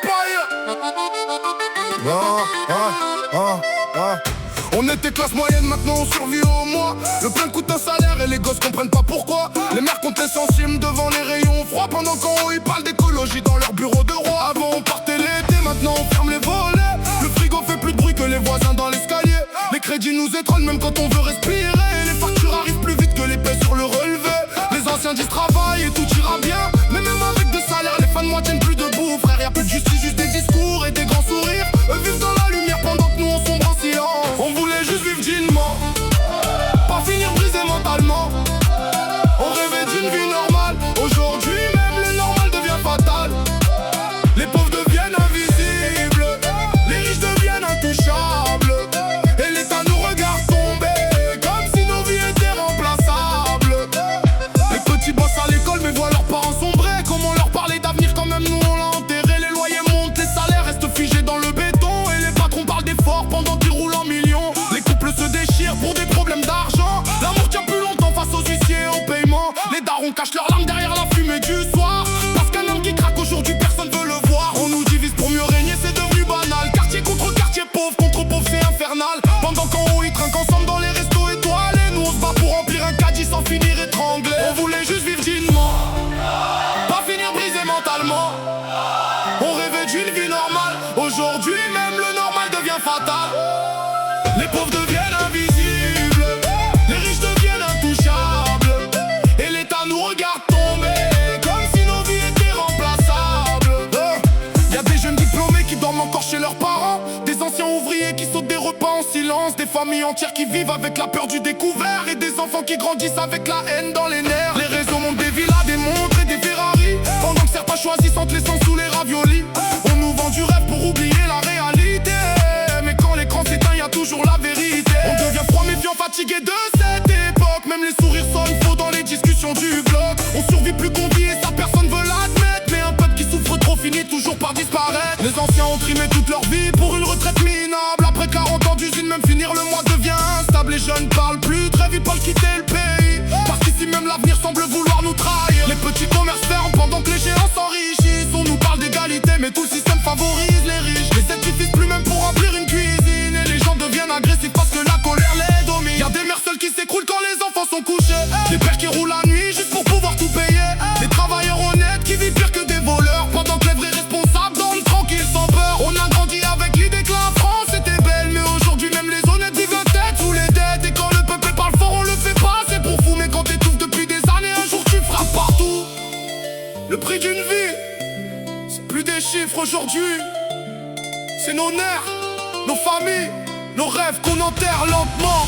paille. On était classe moyenne, maintenant on survit au mois. Le plein coûte un salaire et les gosses comprennent pas pourquoi. Les mères comptent les centimes devant les rayons froids, pendant qu'en haut ils parlent d'écologie dans leur bureau de roi. Avant on partait l'été, maintenant on ferme les volets. Le frigo fait plus de bruit que les voisins dans l'escalier. Les crédits nous étreignent même quand on veut respirer. Les factures arrivent plus vite que les paix sur le relevé. Les anciens disent travail et tout ira bien, mais même avec de salaire les fins de mois tiennent plus debout. Frère, y'a plus de justice, juste des discours et des grands sourires. Eux vivent dans la lumière pendant que nous on sombre en silence. On voulait juste vivre dignement, pas finir brisé mentalement. On rêvait d'une vie normale. Aujourd'hui même le normal devient fatal. Les pauvres deviennent invisibles, les riches deviennent intouchables. Et l'État nous regarde tomber comme si nos vies étaient remplaçables. Les petits bossent à l'école mais voient leurs parents sombrer. Comment leur parler d'avenir quand même nous on l'a enterré. Les loyers montent, les salaires restent figés dans le béton. Et les patrons parlent d'efforts pendant qu'ils roulent en millions. Les couples se déchirent pour des problèmes d'argent. L'amour tient plus longtemps face aux huissiers au paiement. Les darons cachent leurs larmes derrière la fumée du soir. Parce qu'un homme qui craque aujourd'hui personne veut le voir. On nous divise pour mieux régner, c'est devenu banal. Quartier contre quartier, pauvre contre pauvre, c'est infernal. Pendant qu'en haut ils trinquent ensemble dans les restos étoilés, nous on se bat pour remplir un caddie sans finir étranglé. On voulait juste vivre dignement, pas finir brisé mentalement. On rêvait d'une vie normale. Aujourd'hui même le normal devient fatal. Les pauvres deviennent invisibles, les riches deviennent intouchables. Et l'État nous regarde tomber comme si nos vies étaient remplaçables. Y'a des jeunes diplômés qui dorment encore chez leurs parents, des anciens ouvriers qui sautent des repas en silence, des familles entières qui vivent avec la peur du découvert, et des enfants qui grandissent avec la haine dans les nerfs. Les réseaux montent des villas, des montres et des Ferrari, pendant que certains choisissent entre l'essence ou les raviolis. On nous vend du rêve pour oublier la réalité, mais quand l'écran s'éteint y'a toujours la vérité. On devient froid, méfiant, fatigué de cette époque. Même les sourires sonnent faux dans les discussions du bloc. On survit plus qu'on vit et ça personne veut l'admettre. Mais un peuple qui souffre trop finit toujours par disparaître. Les anciens ont trimé toute leur vie pour une retraite minable. Après 40 ans d'usine, même finir le mois devient instable. Les jeunes parlent plus, très vite pas quitter le pays, parce qu'ici même l'avenir semble vouloir nous trahir. Les petits commerces ferment pendant que les géants s'enrichissent. On nous parle d'égalité mais tout le système favorise les riches. Les aides suffisent plus même pour remplir une cuisine. Et les gens deviennent agressifs parce que la colère les domine. Y'a des mères seules qui s'écroulent quand les enfants sont couchés. Des pères qui roulent la nuit juste pour pouvoir tout payer. Des travailleurs honnêtes qui vivent pire que des voleurs, pendant que les vrais responsables dorment tranquilles sans peur. On a grandi avec l'idée que la France était belle, mais aujourd'hui même les honnêtes vivent la tête sous les dettes. Et quand le peuple parle fort on le fait pas, c'est pour fou. Mais quand t'étouffes depuis des années, un jour tu frappes partout. Le prix d'une vie, c'est plus des chiffres aujourd'hui, c'est nos nerfs, nos familles, nos rêves qu'on enterre lentement.